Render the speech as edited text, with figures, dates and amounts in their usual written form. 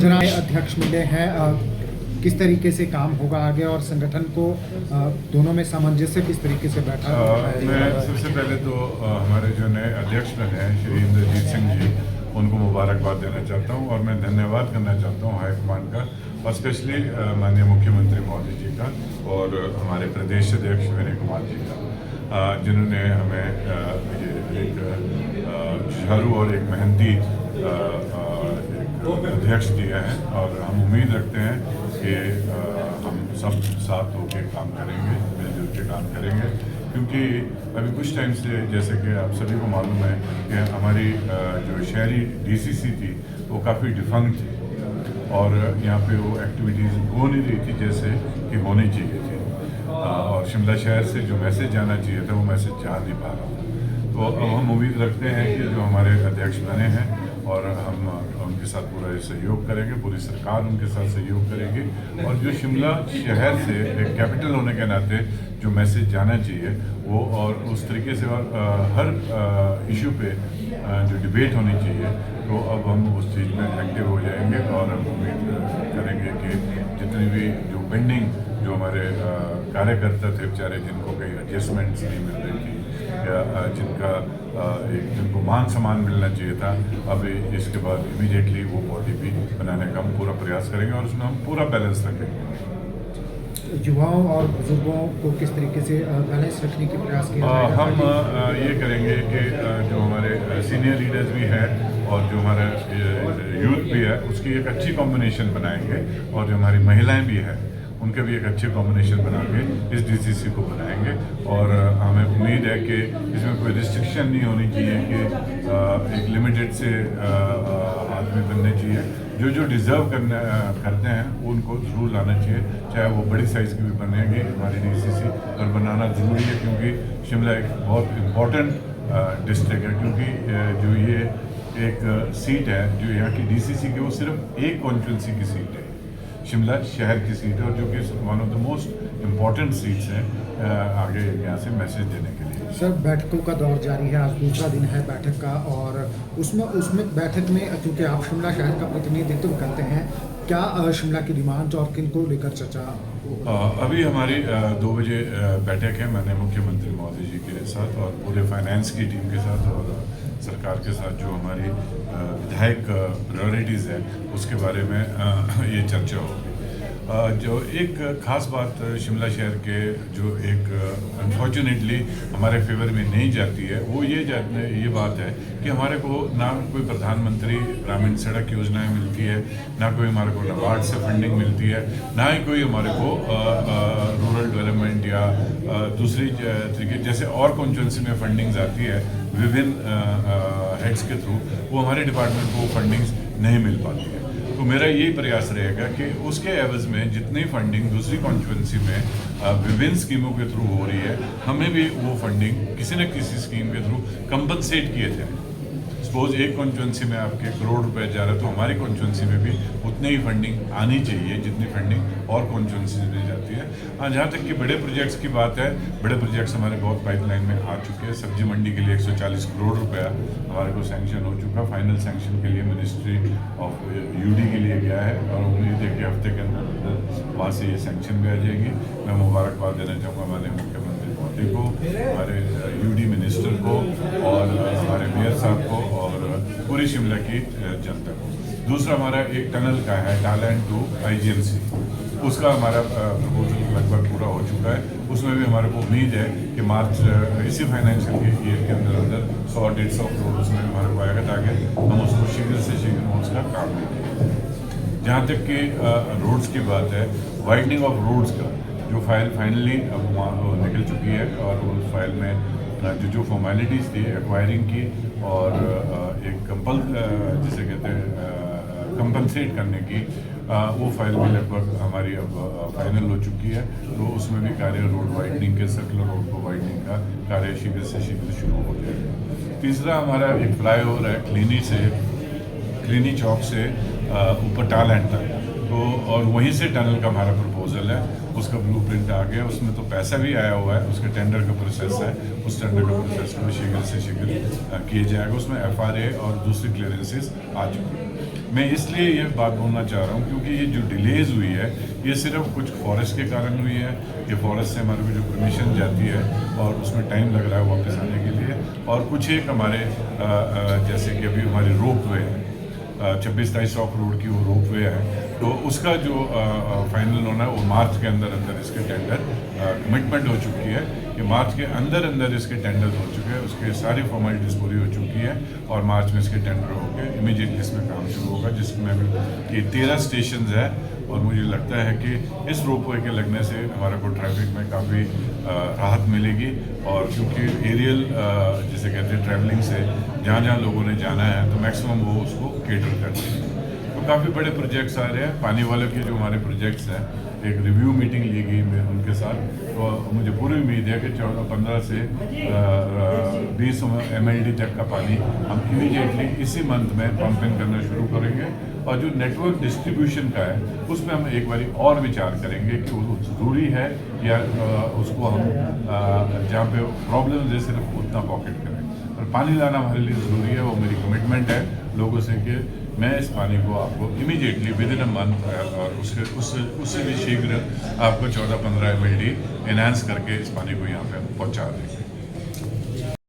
जना अध्यक्ष मिले हैं, किस तरीके से काम होगा आगे और संगठन को दोनों में सामंजस्य किस तरीके से बैठा मैं सबसे पहले तो हमारे जो नए अध्यक्ष बने हैं श्री इंद्रजीत सिंह जी, उनको मुबारकबाद देना चाहता हूं और मैं धन्यवाद करना चाहता हूं हाईकमान का और स्पेशली माननीय मुख्यमंत्री मोदी जी का और हमारे प्रदेश अध्यक्ष विनय कुमार जी का, जिन्होंने हमें ये एक जुझारू और एक मेहनती अध्यक्ष दिया है और हम उम्मीद रखते हैं कि हम सब साथ होकर काम करेंगे, मिलजुल के काम करेंगे, क्योंकि अभी कुछ टाइम से जैसे कि आप सभी को मालूम है कि हमारी जो शहरी डीसीसी थी वो काफ़ी डिफंक्ट थी और यहाँ पे वो एक्टिविटीज़ हो नहीं रही थी जैसे कि होनी चाहिए थी और शिमला शहर से जो मैसेज जाना चाहिए था वो मैसेज जा नहीं पा रहा था। तो अब हम उम्मीद रखते हैं कि जो हमारे अध्यक्ष बने हैं और हम उनके साथ पूरा सहयोग करेंगे, पूरी सरकार उनके साथ सहयोग करेगी और जो शिमला शहर से एक कैपिटल होने के नाते जो मैसेज जाना चाहिए वो और उस तरीके से हर इशू पे जो डिबेट होनी चाहिए तो अब हम उस चीज़ में एक्टिव हो जाएंगे और हम उम्मीद करेंगे कि जितनी भी जो पेंडिंग जो हमारे कार्यकर्ता थे बेचारे जिनको कहीं एडजस्टमेंट्स नहीं मिल रही थी या जिनको मान सम्मान मिलना चाहिए था, अब इसके बाद इमीडिएटली वो बॉडी भी बनाने का हम पूरा प्रयास करेंगे और उसमें हम पूरा बैलेंस रखेंगे। युवाओं और बुजुर्गों को किस तरीके से बैलेंस रखने की प्रयास किया जाएगा? हम ये करेंगे कि जो हमारे सीनियर लीडर्स भी हैं और जो हमारा यूथ भी है उसकी एक अच्छी कॉम्बिनेशन बनाएंगे और जो हमारी महिलाएं भी हैं उनके भी एक अच्छे कॉम्बिनेशन बना के इस डीसीसी को बनाएंगे और हमें उम्मीद है कि इसमें कोई रिस्ट्रिक्शन नहीं होनी चाहिए कि एक लिमिटेड से आदमी बनने चाहिए, जो डिज़र्व करते हैं उनको जरूर लाना चाहिए, चाहे वो बड़ी साइज़ की भी बनेगी हमारी डीसीसी और बनाना ज़रूरी है क्योंकि शिमला एक बहुत इम्पोर्टेंट डिस्ट्रिक्ट है क्योंकि जो ये एक सीट है जो यहाँ की डीसीसी की वो सिर्फ एक कॉन्स्टिट्यूंसी की सीट है, शिमला शहर की सीट है और जो कि one of the most important seats हैं आगे यहाँ से मैसेज देने के लिए। सर, बैठकों का दौर जारी है, आज दूसरा दिन है बैठक का और उसमें बैठक में चूँकि आप शिमला शहर का प्रतिनिधित्व करते हैं, क्या शिमला की डिमांड और किन को लेकर चर्चा? अभी हमारी 2 बजे बैठक है माननीय मुख्यमंत्री मोदी जी के साथ और पूरे फाइनेंस की टीम के साथ और सरकार के साथ जो हमारी विधायक प्रायोरिटीज़ है उसके बारे में ये चर्चा होगी। जो एक ख़ास बात शिमला शहर के जो एक अनफॉर्चुनेटली हमारे फेवर में नहीं जाती है वो ये बात है कि हमारे को ना कोई प्रधानमंत्री ग्रामीण सड़क योजनाएं मिलती है, ना कोई हमारे को नाबार्ड से फंडिंग मिलती है, ना ही कोई हमारे को रूरल डेवलपमेंट या दूसरी तरीके जैसे और कॉन्स्टिट्यूंसी में फंडिंग्स आती है विभिन्न हेड्स के थ्रू, वो हमारे डिपार्टमेंट को फंडिंग्स नहीं मिल पाती है। तो मेरा यही प्रयास रहेगा कि उसके एवज में जितनी फंडिंग दूसरी कॉन्स्टिट्यूंसी में विभिन्न स्कीमों के थ्रू हो रही है हमें भी वो फंडिंग किसी न किसी स्कीम के थ्रू कंपनसेट किए जाए। सपोज एक कॉन्स्टिट्यूंसी में आपके करोड़ रुपए जा रहा है तो हमारी कॉन्स्टिट्यूंसी में भी उतनी ही फंडिंग आनी चाहिए जितनी फंडिंग और कॉन्स्टिट्यूंसी में जाती है। हाँ, जहाँ तक कि बड़े प्रोजेक्ट्स की बात है, बड़े प्रोजेक्ट्स हमारे बहुत पाइपलाइन में आ चुके हैं। सब्जी मंडी के लिए 140 करोड़ रुपया हमारे को सैंक्शन हो चुका, फाइनल सैंक्शन के लिए मिनिस्ट्री ऑफ यूडी के लिए गया है और उम्मीद है कि हफ्ते के अंदर वहाँ से ये सैंक्शन भी आ जाएगी। मैं मुबारकबाद देना चाहूँगा हमारे मुख्यमंत्री मोदी को, हमारे यूडी मिनिस्टर को और हमारे मेयर साहब को और पूरी शिमला की जनता को। दूसरा हमारा एक टनल का है टालैंड टू आईजीएमसी, उसका हमारा प्रपोजल लगभग पूरा हो चुका है। उसमें भी हमारे को उम्मीद है कि मार्च इसी फाइनेंशियल ईयर के अंदर 100-150 करोड़ उसमें हमारे को आएगा ताकि हम उसको शीघ्र से शीघ्र उसका काम करें। जहाँ तक कि रोड्स की बात है, वाइडनिंग ऑफ रोड्स का जो फाइल फाइनली अब वहाँ निकल चुकी है और उस फाइल में जो फॉर्मेलिटीज़ थी एक्वायरिंग की और एक जिसे कहते हैं कंपनसेट करने की, वो फाइल भी लगभग हमारी अब फाइनल हो चुकी है। तो उसमें भी कार्य रोड वाइडनिंग के सर्कुलर रोड को वाइडनिंग का कार्य शीघ्र से शीघ्र शुरू हो जाएगा। तीसरा हमारा एक फ्लाईओवर है क्लीनी चौक से ऊपर टालैंड तक, तो और वहीं से टनल का हमारा प्रपोजल है उसका ब्लूप्रिंट आ गया, उसमें तो पैसा भी आया हुआ है, उसके टेंडर का प्रोसेस है, उस टेंडर का प्रोसेस को शीघ्र से शीघ्र किया जाएगा। उसमें FRA और दूसरी क्लियरेंसेस आ चुकी हैं। मैं इसलिए ये बात बोलना चाह रहा हूँ क्योंकि ये जो डिलेज हुई है ये सिर्फ कुछ फॉरेस्ट के कारण हुई है कि फॉरेस्ट से हमारे को जो परमिशन जाती है और उसमें टाइम लग रहा है वापस आने के लिए, और कुछ एक हमारे जैसे कि अभी हमारी रोप वे है 26-23 ऑफ रोड की वो रोप वे है, तो उसका जो फाइनल होना है वो मार्च के अंदर अंदर इसके टेंडर कमिटमेंट हो चुकी है कि मार्च के अंदर अंदर इसके टेंडर हो चुके हैं, उसके सारी फॉर्मेलिटीज़ पूरी हो चुकी है और मार्च में इसके टेंडर होकर इमीडिएटली इसमें काम शुरू होगा, जिसमें कि 13 स्टेशन है। और मुझे लगता है कि इस रोपवे के लगने से हमारे को ट्रैफिक में काफ़ी राहत मिलेगी, और क्योंकि एरियल जिसे कहते हैं ट्रैवलिंग से जहाँ जहाँ लोगों ने जाना है तो मैक्सिमम वो उसको केटर करते हैं। तो काफ़ी बड़े प्रोजेक्ट्स आ रहे हैं। पानी वालों के जो हमारे प्रोजेक्ट्स हैं, एक रिव्यू मीटिंग ली गई मैं उनके साथ, तो मुझे पूरी उम्मीद है कि 14-15 से 20 MLD तक का पानी हम इमीडिएटली इसी मंथ में पंपिंग करना शुरू करेंगे, और जो नेटवर्क डिस्ट्रीब्यूशन का है उसमें हम एक बारी और विचार करेंगे कि वो ज़रूरी है या उसको हम जहाँ पे प्रॉब्लम है सिर्फ उतना पॉकेट करें। और पानी लाना हमारे लिए ज़रूरी है, वो मेरी कमिटमेंट है लोगों से कि मैं इस पानी को आपको immediately with in a month और उससे भी शीघ्र आपको 14-15 MLD एनहांस करके इस पानी को यहाँ पे पहुँचा देंगे।